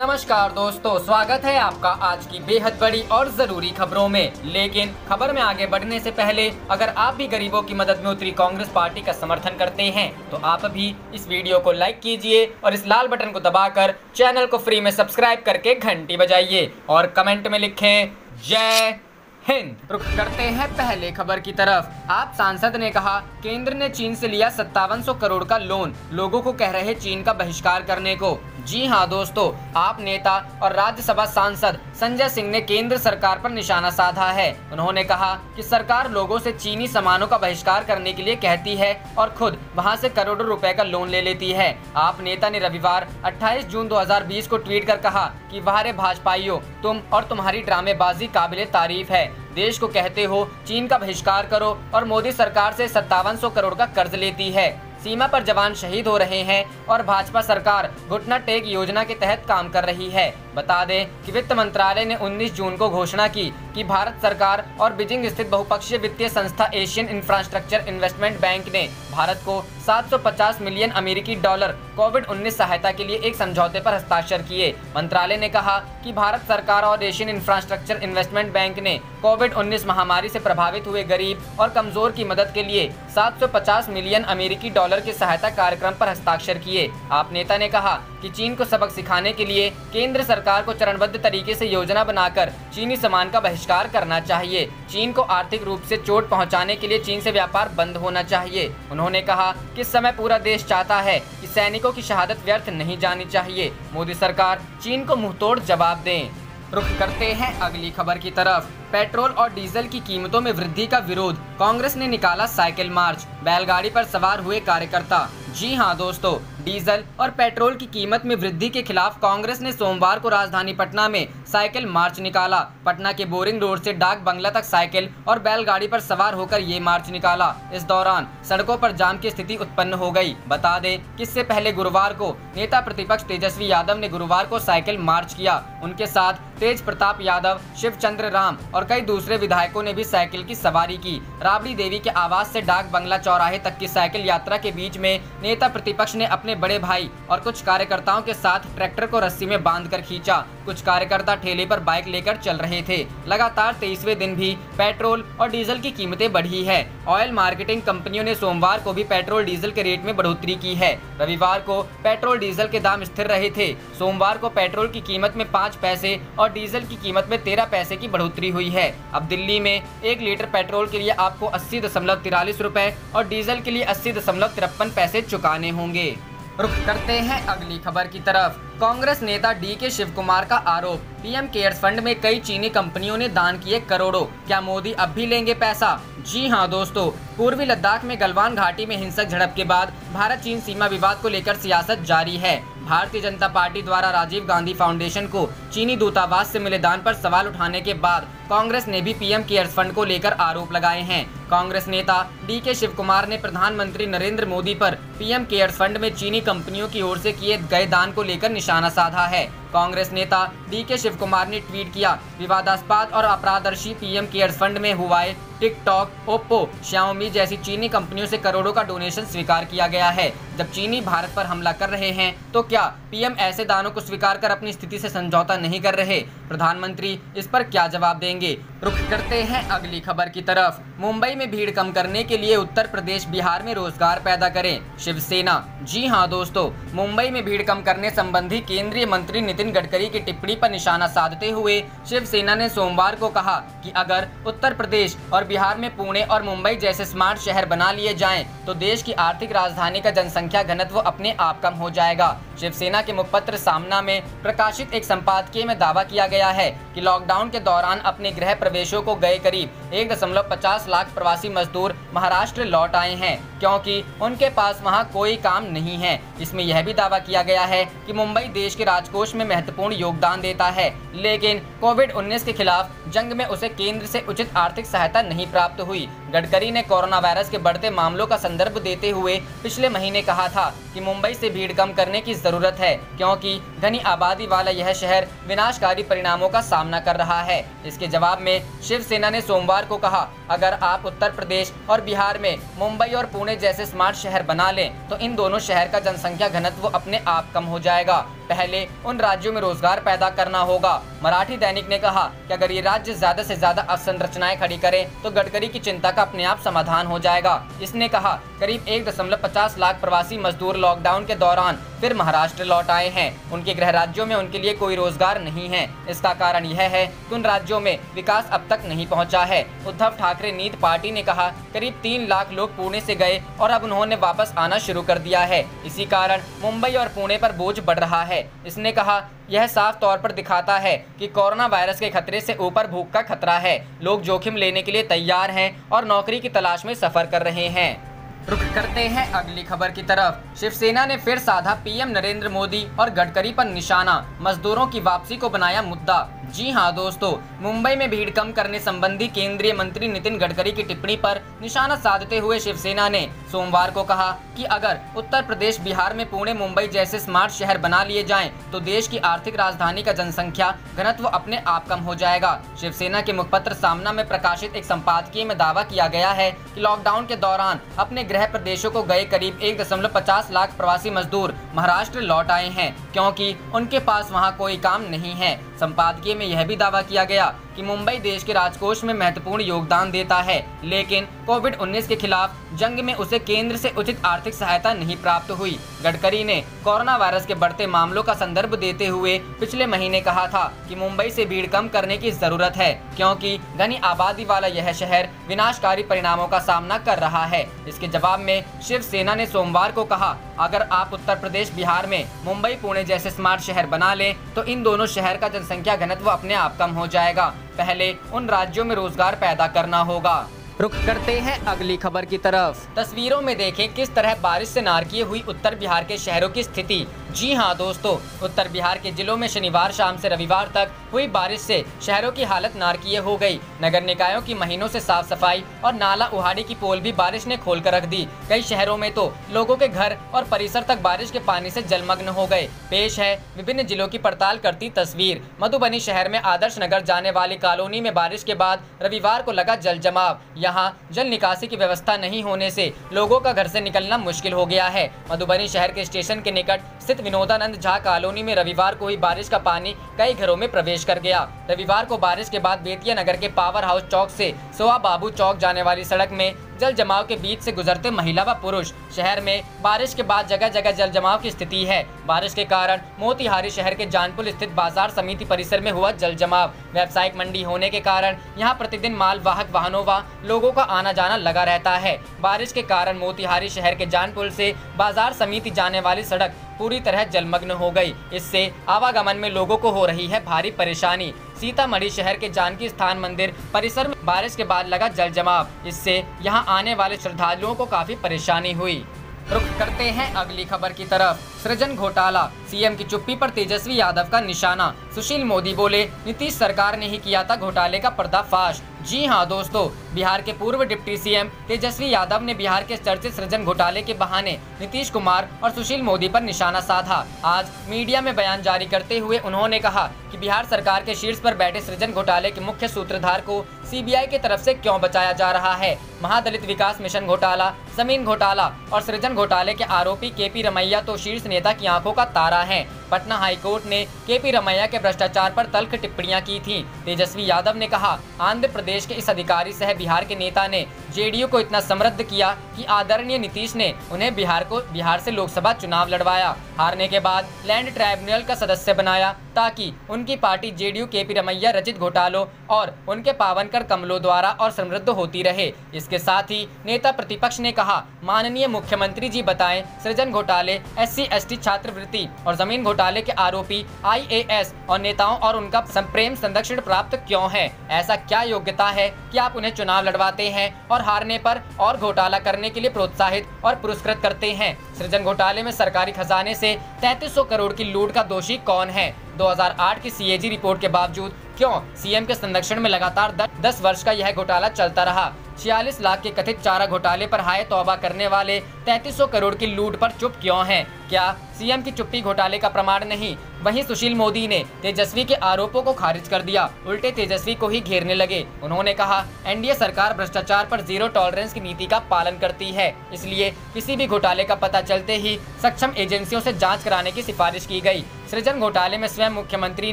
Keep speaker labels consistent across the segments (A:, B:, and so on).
A: नमस्कार दोस्तों, स्वागत है आपका आज की बेहद बड़ी और जरूरी खबरों में। लेकिन खबर में आगे बढ़ने से पहले अगर आप भी गरीबों की मदद में उतरी कांग्रेस पार्टी का समर्थन करते हैं तो आप भी इस वीडियो को लाइक कीजिए और इस लाल बटन को दबाकर चैनल को फ्री में सब्सक्राइब करके घंटी बजाइए और कमेंट में लिखें जय हिंद। रुख करते हैं पहले खबर की तरफ। आप सांसद ने कहा केंद्र ने चीन से लिया 5700 करोड़ का लोन, लोगों को कह रहे चीन का बहिष्कार करने को। जी हां दोस्तों, आप नेता और राज्यसभा सांसद संजय सिंह ने केंद्र सरकार पर निशाना साधा है। उन्होंने कहा कि सरकार लोगों से चीनी सामानों का बहिष्कार करने के लिए कहती है और खुद वहां से करोड़ों रुपए का लोन ले लेती है। आप नेता ने रविवार 28 जून 2020 को ट्वीट कर कहा कि वाह रे भाजपाइयों, तुम और तुम्हारी ड्रामेबाजी काबिले तारीफ है। देश को कहते हो चीन का बहिष्कार करो और मोदी सरकार से 5700 करोड़ का कर्ज लेती है। सीमा पर जवान शहीद हो रहे हैं और भाजपा सरकार घुटना टेक योजना के तहत काम कर रही है। बता दें कि वित्त मंत्रालय ने 19 जून को घोषणा की कि भारत सरकार और बीजिंग स्थित बहुपक्षीय वित्तीय संस्था एशियन इंफ्रास्ट्रक्चर इन्वेस्टमेंट बैंक ने भारत को 750 मिलियन अमेरिकी डॉलर कोविड-19 सहायता के लिए एक समझौते पर हस्ताक्षर किए। मंत्रालय ने कहा कि भारत सरकार और एशियन इंफ्रास्ट्रक्चर इन्वेस्टमेंट बैंक ने कोविड-19 महामारी से प्रभावित हुए गरीब और कमजोर की मदद के लिए 750 मिलियन अमेरिकी डॉलर के सहायता कार्यक्रम पर हस्ताक्षर किए। आप नेता ने कहा कि चीन को सबक सिखाने के लिए केंद्र सरकार को चरणबद्ध तरीके से योजना बनाकर चीनी सामान का बहिष्कार करना चाहिए। चीन को आर्थिक रूप से चोट पहुंचाने के लिए चीन से व्यापार बंद होना चाहिए। उन्होंने कहा कि इस समय पूरा देश चाहता है कि सैनिकों की शहादत व्यर्थ नहीं जानी चाहिए। मोदी सरकार चीन को मुंहतोड़ जवाब दें। रुख करते हैं अगली खबर की तरफ। पेट्रोल और डीजल की कीमतों में वृद्धि का विरोध, कांग्रेस ने निकाला साइकिल मार्च, बैलगाड़ी पर सवार हुए कार्यकर्ता। जी हां दोस्तों, डीजल और पेट्रोल की कीमत में वृद्धि के खिलाफ कांग्रेस ने सोमवार को राजधानी पटना में साइकिल मार्च निकाला। पटना के बोरिंग रोड से डाक बंगला तक साइकिल और बैलगाड़ी पर सवार होकर ये मार्च निकाला। इस दौरान सड़कों पर जाम की स्थिति उत्पन्न हो गई। बता दें कि इससे पहले गुरुवार को नेता प्रतिपक्ष तेजस्वी यादव ने गुरुवार को साइकिल मार्च किया। उनके साथ तेज प्रताप यादव, शिवचंद्र राम और कई दूसरे विधायकों ने भी साइकिल की सवारी की। राबड़ी देवी के आवास से डाक बंगला चौराहे तक की साइकिल यात्रा के बीच में नेता प्रतिपक्ष ने अपने बड़े भाई और कुछ कार्यकर्ताओं के साथ ट्रैक्टर को रस्सी में बांधकर खींचा। कुछ कार्यकर्ता ठेले पर बाइक लेकर चल रहे थे। लगातार 23वें दिन भी पेट्रोल और डीजल की कीमतें बढ़ी है। ऑयल मार्केटिंग कंपनियों ने सोमवार को भी पेट्रोल डीजल के रेट में बढ़ोतरी की है। रविवार को पेट्रोल डीजल के दाम स्थिर रहे थे। सोमवार को पेट्रोल की कीमत में 5 पैसे और डीजल की कीमत में 13 पैसे की बढ़ोतरी हुई है। अब दिल्ली में 1 लीटर पेट्रोल के लिए आपको 80.43 रुपए और डीजल के लिए 80.53 पैसे चुकाने होंगे। रुख करते हैं अगली खबर की तरफ। कांग्रेस नेता डीके शिव कुमार का आरोप, पीएम केयर्स फंड में कई चीनी कंपनियों ने दान किए करोड़ों, क्या मोदी अब भी लेंगे पैसा? जी हां दोस्तों, पूर्वी लद्दाख में गलवान घाटी में हिंसक झड़प के बाद भारत चीन सीमा विवाद को लेकर सियासत जारी है। भारतीय जनता पार्टी द्वारा राजीव गांधी फाउंडेशन को चीनी दूतावास से मिले दान पर सवाल उठाने के बाद कांग्रेस ने भी पीएम केयर्स फंड को लेकर आरोप लगाए हैं। कांग्रेस नेता डीके शिव कुमार ने प्रधानमंत्री नरेंद्र मोदी पर पीएम केयर्स फंड में चीनी कंपनियों की ओर से किए गए दान को लेकर निशाना साधा है। कांग्रेस नेता डीके शिव कुमार ने ट्वीट किया, विवादास्पद और अपराधर्शी पीएम केयर्स फंड में हुआई टिकटॉक, ओप्पो, श्याओमी जैसी चीनी कंपनियों से करोड़ों का डोनेशन स्वीकार किया गया है। जब चीनी भारत पर हमला कर रहे हैं तो क्या पीएम ऐसे दानों को स्वीकार कर अपनी स्थिति से समझौता नहीं कर रहे? प्रधानमंत्री इस पर क्या जवाब देंगे? रुख करते हैं अगली खबर की तरफ। मुंबई में भीड़ कम करने के लिए उत्तर प्रदेश, बिहार में रोजगार पैदा करें, शिवसेना। जी हां दोस्तों, मुंबई में भीड़ कम करने संबंधी केंद्रीय मंत्री नितिन गडकरी की टिप्पणी पर निशाना साधते हुए शिवसेना ने सोमवार को कहा कि अगर उत्तर प्रदेश और बिहार में पुणे और मुंबई जैसे स्मार्ट शहर बना लिए जाएं तो देश की आर्थिक राजधानी का जनसंख्या घनत्व अपने आप कम हो जाएगा। शिवसेना के मुखपत्र सामना में प्रकाशित एक संपादकीय में दावा किया गया है कि लॉकडाउन के दौरान अपने गृह प्रवेशों को गए करीब 1.50 लाख प्रवासी मजदूर महाराष्ट्र लौट आए हैं क्योंकि उनके पास वहां कोई काम नहीं है। इसमें यह भी दावा किया गया है कि मुंबई देश के राजकोष में महत्वपूर्ण योगदान देता है, लेकिन कोविड-19 के खिलाफ जंग में उसे केंद्र से उचित आर्थिक सहायता नहीं प्राप्त हुई। गडकरी ने कोरोना वायरस के बढ़ते मामलों का संदर्भ देते हुए पिछले महीने कहा था कि मुंबई से भीड़ कम करने की जरूरत है, क्योंकि घनी आबादी वाला यह शहर विनाशकारी परिणामों का सामना कर रहा है। इसके जवाब में शिवसेना ने सोमवार को कहा, अगर आप उत्तर प्रदेश और बिहार में मुंबई और पुणे जैसे स्मार्ट शहर बना लें तो इन दोनों शहर का जनसंख्या घनत्व अपने आप कम हो जाएगा। पहले उन राज्यों में रोजगार पैदा करना होगा। मराठी दैनिक ने कहा कि अगर ये राज्य ज्यादा से ज्यादा अवसंरचनाएं खड़ी करें तो गडकरी की चिंता का अपने आप समाधान हो जाएगा। इसने कहा, करीब 1.50 लाख प्रवासी मजदूर लॉकडाउन के दौरान फिर महाराष्ट्र लौट आए हैं। उनके गृह राज्यों में उनके लिए कोई रोजगार नहीं है। इसका कारण यह है कि उन राज्यों में विकास अब तक नहीं पहुंचा है। उद्धव ठाकरे नीति पार्टी ने कहा, करीब 3 लाख लोग पुणे से गए और अब उन्होंने वापस आना शुरू कर दिया है। इसी कारण मुंबई और पुणे पर बोझ बढ़ रहा है। इसने कहा, यह साफ तौर पर दिखाता है कि कोरोना वायरस के खतरे से ऊपर भूख का खतरा है। लोग जोखिम लेने के लिए तैयार हैं और नौकरी की तलाश में सफर कर रहे हैं। रुख करते हैं अगली खबर की तरफ। शिवसेना ने फिर साधा पीएम नरेंद्र मोदी और गडकरी पर निशाना, मजदूरों की वापसी को बनाया मुद्दा। जी हां दोस्तों, मुंबई में भीड़ कम करने संबंधी केंद्रीय मंत्री नितिन गडकरी की टिप्पणी पर निशाना साधते हुए शिवसेना ने सोमवार को कहा कि अगर उत्तर प्रदेश बिहार में पुणे मुंबई जैसे स्मार्ट शहर बना लिए जाएं तो देश की आर्थिक राजधानी का जनसंख्या घनत्व अपने आप कम हो जाएगा। शिवसेना के मुखपत्र सामना में प्रकाशित एक संपादकीय में दावा किया गया है कि लॉकडाउन के दौरान अपने गृह प्रदेशों को गए करीब 1.50 लाख प्रवासी मजदूर महाराष्ट्र लौट आए हैं, क्योंकि उनके पास वहां कोई काम नहीं है। संपादकीय में यह भी दावा किया गया कि मुंबई देश के राजकोष में महत्वपूर्ण योगदान देता है, लेकिन कोविड-19 के खिलाफ जंग में उसे केंद्र से उचित आर्थिक सहायता नहीं प्राप्त हुई। गडकरी ने कोरोना वायरस के बढ़ते मामलों का संदर्भ देते हुए पिछले महीने कहा था कि मुंबई से भीड़ कम करने की जरूरत है, क्योंकि घनी आबादी वाला यह शहर विनाशकारी परिणामों का सामना कर रहा है। इसके जवाब में शिवसेना ने सोमवार को कहा, अगर आप उत्तर प्रदेश बिहार में मुंबई पुणे जैसे स्मार्ट शहर बना लें तो इन दोनों शहर का जनसंख्या घनत्व अपने आप कम हो जाएगा। पहले उन राज्यों में रोजगार पैदा करना होगा। रुख करते हैं अगली खबर की तरफ। तस्वीरों में देखें किस तरह बारिश से नारकीय हुई उत्तर बिहार के शहरों की स्थिति। जी हां दोस्तों, उत्तर बिहार के जिलों में शनिवार शाम से रविवार तक हुई बारिश से शहरों की हालत नारकीय हो गई। नगर निकायों की महीनों से साफ सफाई और नाला उहाड़ी की पोल भी बारिश ने खोल कर रख दी। कई शहरों में तो लोगों के घर और परिसर तक बारिश के पानी से जलमग्न हो गए। पेश है विभिन्न जिलों की पड़ताल करती तस्वीर। मधुबनी शहर में आदर्श नगर जाने वाली कॉलोनी में बारिश के बाद रविवार को लगा जल जमाव। यहाँ जल निकासी की व्यवस्था नहीं होने से लोगों का घर से निकलना मुश्किल हो गया है। मधुबनी शहर के स्टेशन के निकट स्थित विनोदानंद झा कॉलोनी में रविवार को हुई बारिश का पानी कई घरों में प्रवेश कर गया। रविवार को बारिश के बाद बेतिया नगर के पावर हाउस चौक से सोआ बाबू चौक जाने वाली सड़क में जल जमाव के बीच से गुजरते महिला व पुरुष। शहर में बारिश के बाद जगह जगह जल जमाव की स्थिति है। बारिश के कारण मोतिहारी शहर के जानपुर स्थित बाजार समिति परिसर में हुआ जल जमाव। व्यावसायिक मंडी होने के कारण यहां प्रतिदिन माल वाहक वाहनों व लोगों का आना जाना लगा रहता है। बारिश के कारण मोतिहारी शहर के जानपुर से बाजार समिति जाने वाली सड़क पूरी तरह जलमग्न हो गई। इससे आवागमन में लोगों को हो रही है भारी परेशानी। सीतामढ़ी शहर के जानकी स्थान मंदिर परिसर में बारिश के बाद लगा जल जमाव। इससे यहां आने वाले श्रद्धालुओं को काफी परेशानी हुई। रुख करते हैं अगली खबर की तरफ। सृजन घोटाला, सीएम की चुप्पी पर तेजस्वी यादव का निशाना। सुशील मोदी बोले, नीतीश सरकार ने ही किया था घोटाले का पर्दाफाश। जी हां दोस्तों, बिहार के पूर्व डिप्टी सीएम तेजस्वी यादव ने बिहार के चर्चित सृजन घोटाले के बहाने नीतीश कुमार और सुशील मोदी पर निशाना साधा। आज मीडिया में बयान जारी करते हुए उन्होंने कहा कि बिहार सरकार के शीर्ष पर बैठे सृजन घोटाले के मुख्य सूत्रधार को सीबीआई की तरफ से क्यों बचाया जा रहा है। महादलित विकास मिशन घोटाला, जमीन घोटाला और सृजन घोटाले के आरोपी केपी रमैया तो शीर्ष नेता की आंखों का तारा है। पटना हाईकोर्ट ने केपी रमैया के भ्रष्टाचार पर तल्ख टिप्पणियां की थी। तेजस्वी यादव ने कहा, आंध्र प्रदेश के इस अधिकारी सह बिहार के नेता ने जेडीयू को इतना समृद्ध किया कि आदरणीय नीतीश ने उन्हें बिहार से लोकसभा चुनाव लड़वाया। हारने के बाद लैंड ट्राइब्यूनल का सदस्य बनाया ताकि उनकी पार्टी जेडीयू केपी रमैया रचित घोटालों और उनके पावन कर कमलों द्वारा और समृद्ध होती रहे। इसके साथ ही नेता प्रतिपक्ष ने कहा, माननीय मुख्यमंत्री जी बताएं, सृजन घोटाले, SC/ST छात्रवृत्ति और जमीन घोटाले के आरोपी IAS और नेताओं और उनका प्रेम संरक्षण प्राप्त क्यों है। ऐसा क्या योग्यता है कि आप उन्हें चुनाव लड़वाते हैं और हारने पर और घोटाला करने के लिए प्रोत्साहित और पुरस्कृत करते हैं। सृजन घोटाले में सरकारी खजाने से 3300 करोड़ की लूट का दोषी कौन है। 2008 की CAG रिपोर्ट के बावजूद क्यों सीएम के संरक्षण में लगातार 10 वर्ष का यह घोटाला चलता रहा। 46 लाख के कथित चारा घोटाले पर हाय तौबा करने वाले 3300 करोड़ की लूट पर चुप क्यों हैं? क्या सीएम की चुप्पी घोटाले का प्रमाण नहीं? वहीं सुशील मोदी ने तेजस्वी के आरोपों को खारिज कर दिया, उल्टे तेजस्वी को ही घेरने लगे। उन्होंने कहा, एनडीए सरकार भ्रष्टाचार पर जीरो टॉलरेंस की नीति का पालन करती है, इसलिए किसी भी घोटाले का पता चलते ही सक्षम एजेंसियों से जांच कराने की सिफारिश की गई। सृजन घोटाले में स्वयं मुख्यमंत्री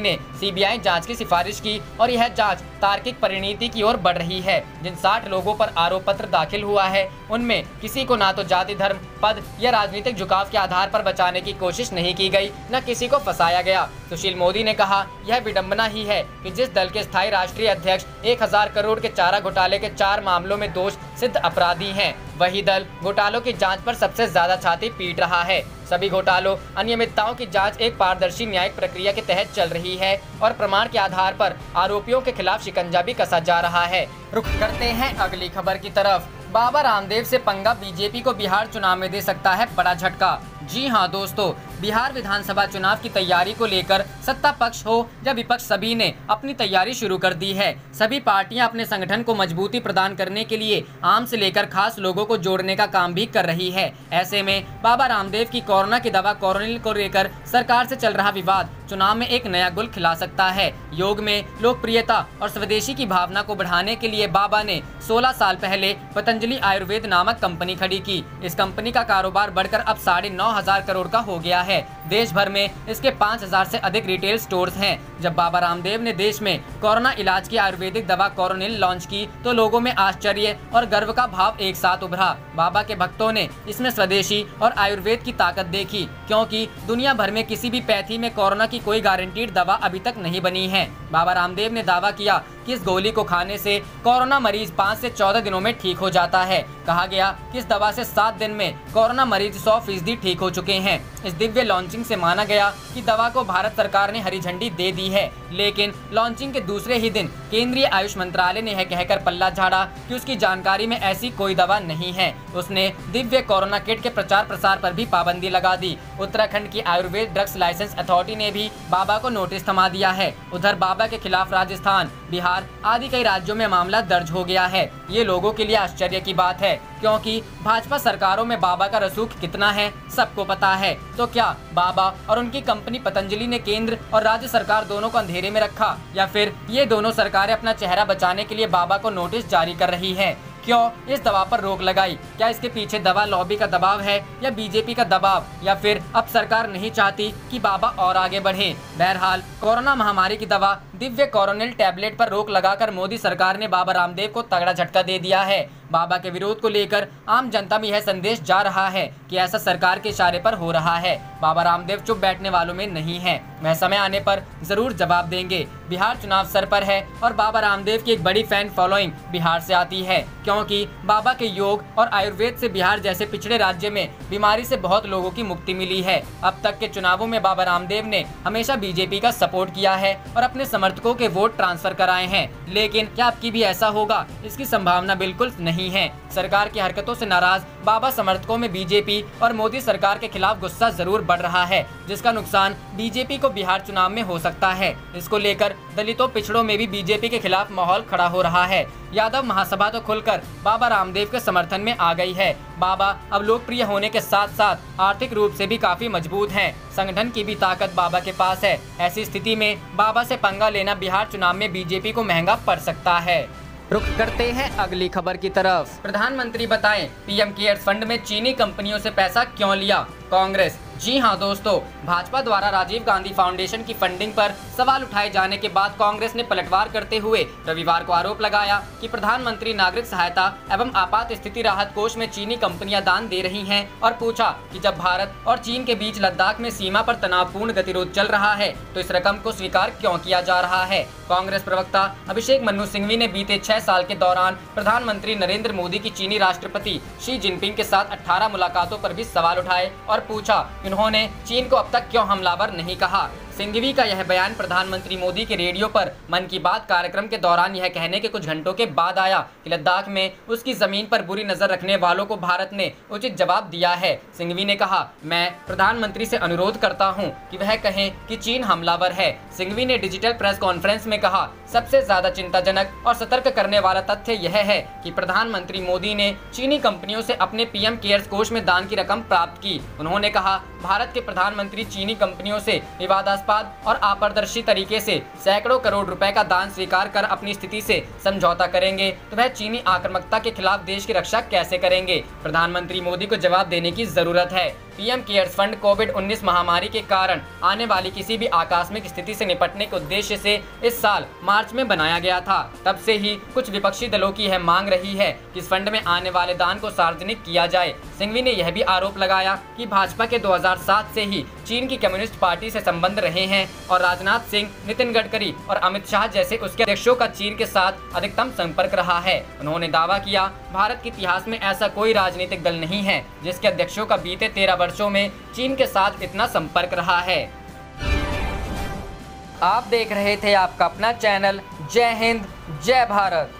A: ने सीबीआई जांच की सिफारिश की और यह जांच तार्किक परिणति की ओर बढ़ रही है। जिन 60 लोगों पर आरोप पत्र दाखिल हुआ है, उनमें किसी को ना तो जाति, धर्म, पद या राजनीतिक झुकाव के आधार पर बचाने की कोशिश नहीं की गई, न किसी को फंसाया गया। सुशील मोदी ने कहा, यह विडंबना ही है कि जिस दल के स्थायी राष्ट्रीय अध्यक्ष 1000 करोड़ के चारा घोटाले के 4 मामलों में दोष सिद्ध अपराधी हैं, वही दल घोटालों की जांच पर सबसे ज्यादा छाती पीट रहा है। सभी घोटालों, अनियमितताओं की जांच एक पारदर्शी न्यायिक प्रक्रिया के तहत चल रही है और प्रमाण के आधार पर आरोपियों के खिलाफ शिकंजा भी कसा जा रहा है। रुख करते हैं अगली खबर की तरफ। बाबा रामदेव से पंगा बीजेपी को बिहार चुनाव में दे सकता है बड़ा झटका। जी हां दोस्तों, बिहार विधानसभा चुनाव की तैयारी को लेकर सत्ता पक्ष हो या विपक्ष, सभी ने अपनी तैयारी शुरू कर दी है। सभी पार्टियां अपने संगठन को मजबूती प्रदान करने के लिए आम से लेकर खास लोगों को जोड़ने का काम भी कर रही है। ऐसे में बाबा रामदेव की कोरोना की दवा कोरोनिल को लेकर सरकार से चल रहा विवाद चुनाव में एक नया गुल खिला सकता है। योग में लोकप्रियता और स्वदेशी की भावना को बढ़ाने के लिए बाबा ने 16 साल पहले पतंजलि आयुर्वेद नामक कंपनी खड़ी की। इस कंपनी का कारोबार बढ़कर अब 9,500 करोड़ का हो गया है। देश भर में इसके 5000 से अधिक रिटेल स्टोर्स हैं। जब बाबा रामदेव ने देश में कोरोना इलाज की आयुर्वेदिक दवा कोरोनिल लॉन्च की तो लोगों में आश्चर्य और गर्व का भाव एक साथ उभरा। बाबा के भक्तों ने इसमें स्वदेशी और आयुर्वेद की ताकत देखी, क्योंकि दुनिया भर में किसी भी पैथी में कोरोना की कोई गारंटीड दवा अभी तक नहीं बनी है। बाबा रामदेव ने दावा किया कि इस गोली को खाने से कोरोना मरीज 5 से 14 दिनों में ठीक हो जाता है। कहा गया कि इस दवा से 7 दिन में कोरोना मरीज 100% ठीक हो चुके हैं। इस दिव्य लॉन्चिंग से माना गया कि दवा को भारत सरकार ने हरी झंडी दे दी है, लेकिन लॉन्चिंग के दूसरे ही दिन केंद्रीय आयुष मंत्रालय ने यह कहकर पल्ला झाड़ा कि उसकी जानकारी में ऐसी कोई दवा नहीं है। उसने दिव्य कोरोना किट के प्रचार प्रसार पर भी पाबंदी लगा दी। उत्तराखंड की आयुर्वेद ड्रग्स लाइसेंस अथॉरिटी ने भी बाबा को नोटिस थमा दिया है। उधर बाबा के खिलाफ राजस्थान, बिहार आदि कई राज्यों में मामला दर्ज हो गया है। ये लोगों के लिए आश्चर्य की बात है, क्योंकि भाजपा सरकारों में बाबा का रसूख कितना है सबको पता है। तो क्या बाबा और उनकी कंपनी पतंजलि ने केंद्र और राज्य सरकार दोनों को अंधेरे में रखा, या फिर ये दोनों सरकारें अपना चेहरा बचाने के लिए बाबा को नोटिस जारी कर रही हैं? क्यों इस दवा पर रोक लगाई? क्या इसके पीछे दवा लॉबी का दबाव है या बीजेपी का दबाव, या फिर अब सरकार नहीं चाहती कि बाबा और आगे बढ़े? बहरहाल कोरोना महामारी की दवा दिव्य कोरोनिल टैबलेट पर रोक लगाकर मोदी सरकार ने बाबा रामदेव को तगड़ा झटका दे दिया है। बाबा के विरोध को लेकर आम जनता में यह संदेश जा रहा है कि ऐसा सरकार के इशारे पर हो रहा है। बाबा रामदेव चुप बैठने वालों में नहीं है, वह समय आने पर जरूर जवाब देंगे। बिहार चुनाव सर पर है और बाबा रामदेव की एक बड़ी फैन फॉलोइंग बिहार से आती है, क्योंकि बाबा के योग और आयुर्वेद से बिहार जैसे पिछड़े राज्य में बीमारी से बहुत लोगों की मुक्ति मिली है। अब तक के चुनावों में बाबा रामदेव ने हमेशा बीजेपी का सपोर्ट किया है और अपने समर्थकों के वोट ट्रांसफर कराए हैं, लेकिन क्या अब की भी ऐसा होगा? इसकी संभावना बिल्कुल नहीं है। सरकार की हरकतों से नाराज बाबा समर्थकों में बीजेपी और मोदी सरकार के खिलाफ गुस्सा जरूर बढ़ रहा है, जिसका नुकसान बीजेपी को बिहार चुनाव में हो सकता है। इसको लेकर दलितों, पिछड़ों में भी बीजेपी के खिलाफ माहौल खड़ा हो रहा है। यादव महासभा तो खुलकर बाबा रामदेव के समर्थन में आ गई है। बाबा अब लोकप्रिय होने के साथ साथ आर्थिक रूप से भी काफी मजबूत हैं। संगठन की भी ताकत बाबा के पास है। ऐसी स्थिति में बाबा से पंगा लेना बिहार चुनाव में बीजेपी को महंगा पड़ सकता है। रुख करते हैं अगली खबर की तरफ। प्रधानमंत्री बताएं, पीएम केयर्स फंड में चीनी कंपनियों से पैसा क्यों लिया? कांग्रेस। जी हां दोस्तों, भाजपा द्वारा राजीव गांधी फाउंडेशन की फंडिंग पर सवाल उठाए जाने के बाद कांग्रेस ने पलटवार करते हुए रविवार को आरोप लगाया कि प्रधानमंत्री नागरिक सहायता एवं आपात स्थिति राहत कोष में चीनी कंपनियां दान दे रही हैं और पूछा कि जब भारत और चीन के बीच लद्दाख में सीमा पर तनावपूर्ण गतिरोध चल रहा है तो इस रकम को स्वीकार क्यों किया जा रहा है। कांग्रेस प्रवक्ता अभिषेक मनु सिंघवी ने बीते 6 साल के दौरान प्रधानमंत्री नरेंद्र मोदी की चीनी राष्ट्रपति शी जिनपिंग के साथ 18 मुलाकातों पर भी सवाल उठाए और पूछा उन्होंने चीन को अब तक क्यों हमलावर नहीं कहा। सिंघवी का यह बयान प्रधानमंत्री मोदी के रेडियो पर मन की बात कार्यक्रम के दौरान यह कहने के कुछ घंटों के बाद आया कि लद्दाख में उसकी जमीन पर बुरी नजर रखने वालों को भारत ने उचित जवाब दिया है। सिंघवी ने कहा, मैं प्रधानमंत्री से अनुरोध करता हूं कि वह कहें कि चीन हमलावर है। सिंघवी ने डिजिटल प्रेस कॉन्फ्रेंस में कहा, सबसे ज्यादा चिंताजनक और सतर्क करने वाला तथ्य यह है कि प्रधानमंत्री मोदी ने चीनी कंपनियों से अपने पीएम केयर्स कोष में दान की रकम प्राप्त की। उन्होंने कहा, भारत के प्रधानमंत्री चीनी कंपनियों से विवादास्पद और अपारदर्शी तरीके से सैकड़ों करोड़ रुपए का दान स्वीकार कर अपनी स्थिति से समझौता करेंगे तो वह चीनी आक्रामकता के खिलाफ देश की रक्षा कैसे करेंगे। प्रधानमंत्री मोदी को जवाब देने की जरूरत है। पीएम केयर्स फंड कोविड-19 महामारी के कारण आने वाली किसी भी आकस्मिक स्थिति से निपटने के उद्देश्य से इस साल मार्च में बनाया गया था। तब से ही कुछ विपक्षी दलों की यह मांग रही है कि इस फंड में आने वाले दान को सार्वजनिक किया जाए। सिंघवी ने यह भी आरोप लगाया कि भाजपा के 2007 से ही चीन की कम्युनिस्ट पार्टी से संबंध रहे हैं और राजनाथ सिंह, नितिन गडकरी और अमित शाह जैसे उसके अध्यक्षों का चीन के साथ अधिकतम संपर्क रहा है। उन्होंने दावा किया, भारत के इतिहास में ऐसा कोई राजनीतिक दल नहीं है जिसके अध्यक्षों का बीते 13 वर्षों में चीन के साथ इतना संपर्क रहा है। आप देख रहे थे आपका अपना चैनल जय हिंद जय भारत।